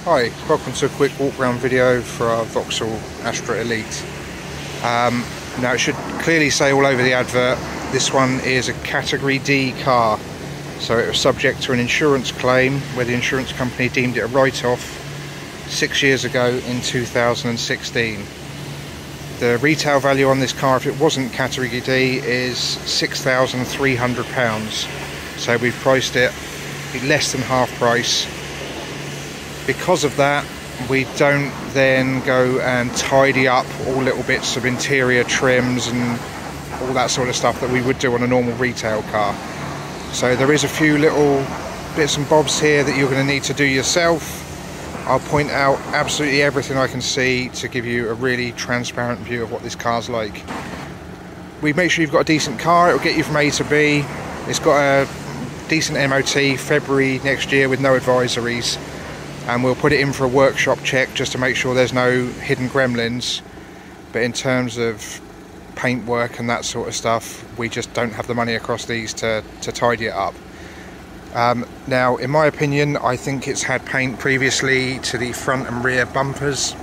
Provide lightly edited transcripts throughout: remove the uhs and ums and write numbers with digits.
Hi, welcome to a quick walk around video for our Vauxhall Astra Elite. Now it should clearly say all over the advert, this one is a Category D car. So it was subject to an insurance claim where the insurance company deemed it a write-off 6 years ago in 2016. The retail value on this car, if it wasn't Category D, is £6,300. So we've priced it less than half price. Because of that, we don't then go and tidy up all little bits of interior trims and all that sort of stuff that we would do on a normal retail car. So there is a few little bits and bobs here that you're going to need to do yourself. I'll point out absolutely everything I can see to give you a really transparent view of what this car's like. We make sure you've got a decent car. It'll get you from A to B. It's got a decent MOT February next year with no advisories. And we'll put it in for a workshop check just to make sure there's no hidden gremlins. But in terms of paintwork and that sort of stuff, we just don't have the money across these to tidy it up. Now, in my opinion, I think it's had paint previously to the front and rear bumpers.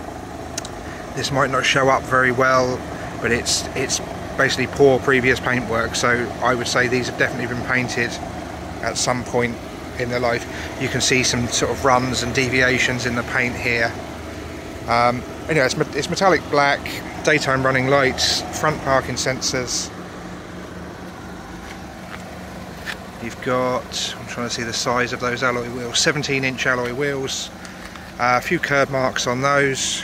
This might not show up very well, but it's basically poor previous paintwork, so I would say these have definitely been painted at some point in their life. You can see some sort of runs and deviations in the paint here. Anyway, it's metallic black, daytime running lights, front parking sensors. You've got, I'm trying to see the size of those alloy wheels, 17-inch alloy wheels, a few curb marks on those,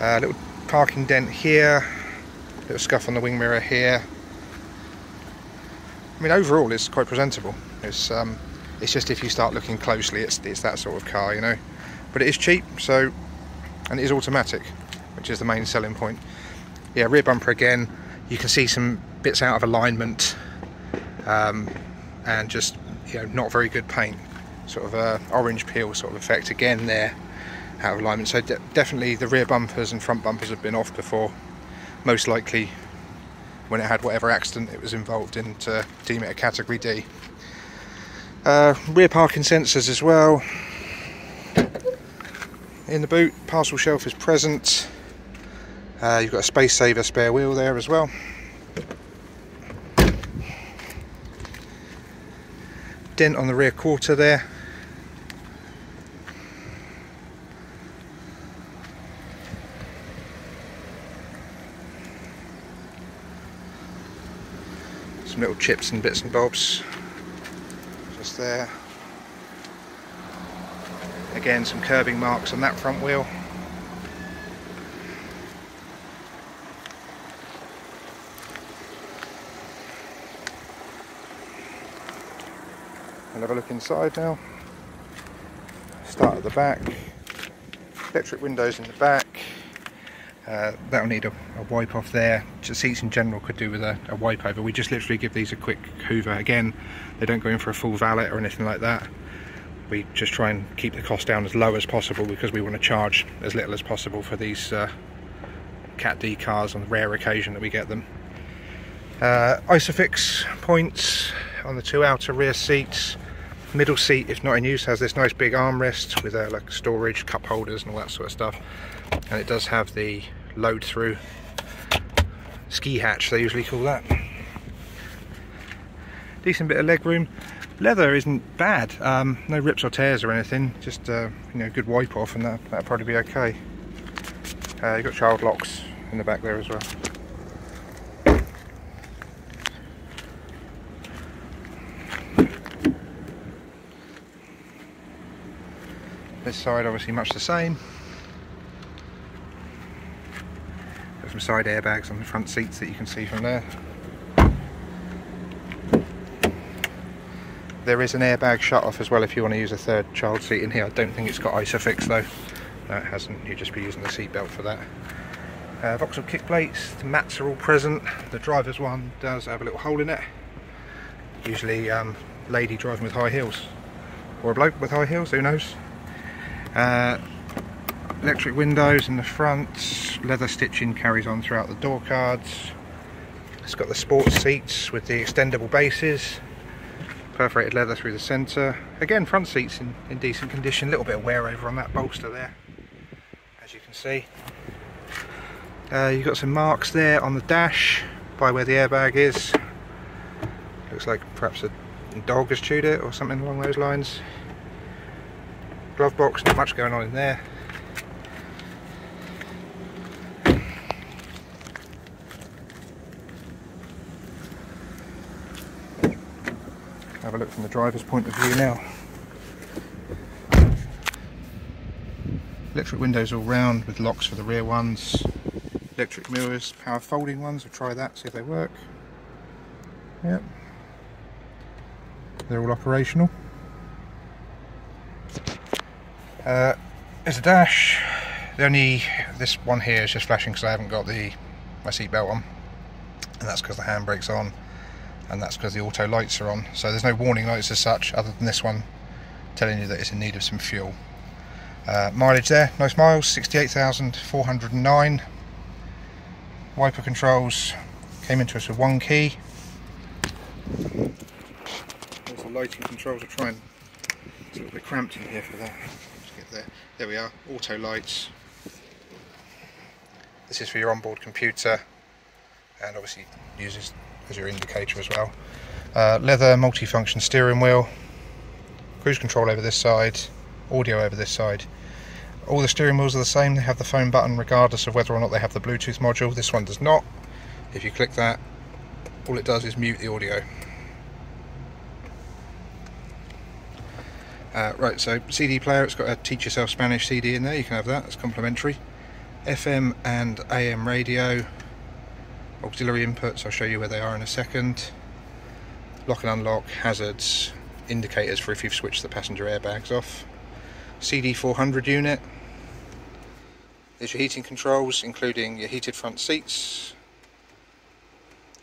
a little parking dent here, a little scuff on the wing mirror here. I mean, overall it's quite presentable. It's just if you start looking closely, it's that sort of car, you know. But it is cheap, so, and it is automatic, which is the main selling point. Yeah, rear bumper again, you can see some bits out of alignment, and just, you know, not very good paint, sort of a orange peel sort of effect again there, out of alignment. So definitely the rear bumpers and front bumpers have been off before, most likely when it had whatever accident it was involved in to deem it a Category D. Rear parking sensors as well. In the boot, parcel shelf is present. You've got a space saver spare wheel there as well. Dent on the rear quarter there. Some little chips and bits and bobs just there. Again, some curbing marks on that front wheel. I'll have a look inside now. Start at the back. Electric windows in the back. That'll need a wipe off there. Just seats in general could do with a wipe over. We just literally give these a quick hoover. Again, they don't go in for a full valet or anything like that. We just try and keep the cost down as low as possible because we want to charge as little as possible for these Cat D cars on the rare occasion that we get them. Isofix points on the two outer rear seats. Middle seat, if not in use, has this nice big armrest with like storage, cup holders and all that sort of stuff. And it does have the load through ski hatch, they usually call that. Decent bit of leg room. Leather isn't bad, no rips or tears or anything, just you know, good wipe off, and that'll probably be okay. You've got child locks in the back there as well. This side obviously much the same. Got some side airbags on the front seats that you can see from there. There is an airbag shut off as well if you want to use a third child seat in here. I don't think it's got Isofix though. No, it hasn't. You'd just be using the seat belt for that. Vauxhall kick plates. The mats are all present. The driver's one does have a little hole in it. Usually lady driving with high heels. Or a bloke with high heels, who knows. Electric windows in the front. Leather stitching carries on throughout the door cards. It's got the sports seats with the extendable bases. perforated leather through the centre. Again, front seats in decent condition. A little bit of wear over on that bolster there, as you can see. You've got some marks there on the dash by where the airbag is. Looks like perhaps a dog has chewed it or something along those lines. Glove box, not much going on in there. Have a look from the driver's point of view now. Electric windows all round with locks for the rear ones. Electric mirrors, power folding ones. We'll try that, see if they work. Yep. They're all operational. There's a dash. This one here is just flashing because I haven't got my seat belt on, and that's because the handbrake's on, and that's because the auto lights are on. So there's no warning lights as such, other than this one telling you that it's in need of some fuel. Mileage there, nice miles, 68,409. Wiper controls came into us with one key. There's the lighting controls. I'll try and, it's a little bit cramped in here for that. Let's get there. There we are, auto lights. This is for your onboard computer, and obviously uses as your indicator as well. Leather multi-function steering wheel, cruise control over this side, audio over this side. All the steering wheels are the same, they have the phone button regardless of whether or not they have the Bluetooth module. This one does not. If you click that, all it does is mute the audio. Right, so CD player, it's got a Teach Yourself Spanish CD in there, you can have that, it's complimentary. FM and AM radio, auxiliary inputs, I'll show you where they are in a second. Lock and unlock, hazards, indicators for if you've switched the passenger airbags off. CD 400 unit. There's your heating controls, including your heated front seats.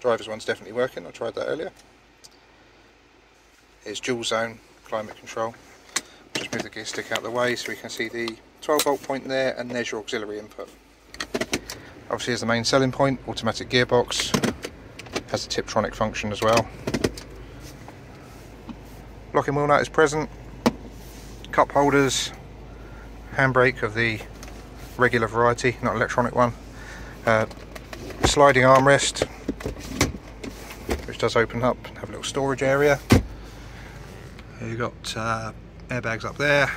Driver's one's definitely working, I tried that earlier. Here's dual zone climate control. Just move the gear stick out of the way so we can see the 12 volt point there, and there's your auxiliary input. Obviously here's the main selling point, automatic gearbox. Has the Tiptronic function as well. Locking wheel nut is present. Cup holders, handbrake of the regular variety, not electronic one. Sliding armrest, which does open up, have a little storage area. You've got airbags up there.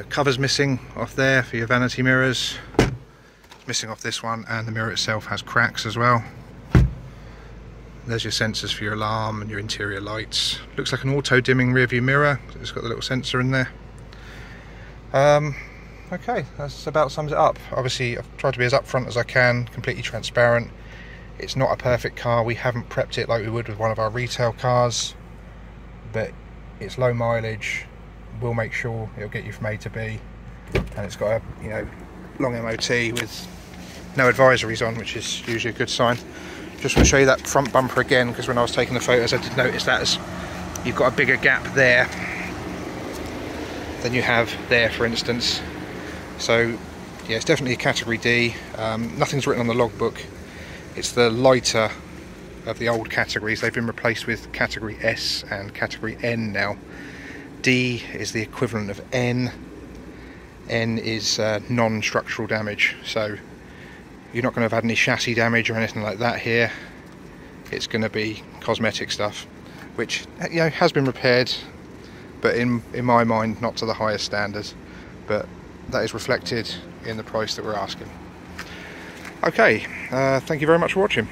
Covers missing off there for your vanity mirrors. Missing off this one, and the mirror itself has cracks as well. There's your sensors for your alarm and your interior lights. Looks like an auto dimming rear view mirror. It's got the little sensor in there. Okay, that's about sums it up. Obviously I've tried to be as upfront as I can, completely transparent. It's not a perfect car, we haven't prepped it like we would with one of our retail cars, but it's low mileage, we'll make sure it'll get you from A to B, and it's got a long MOT with no advisories on, which is usually a good sign. Just want to show you that front bumper again, because when I was taking the photos I did notice that as you've got a bigger gap there than you have there, for instance. So yeah, it's definitely a category D. Nothing's written on the logbook. It's the lighter of the old categories. They've been replaced with category S and category N now. D is the equivalent of N. N is non-structural damage, so you're not going to have had any chassis damage or anything like that here. It's going to be cosmetic stuff, which has been repaired, but in my mind not to the highest standards, but that is reflected in the price that we're asking. Okay, thank you very much for watching.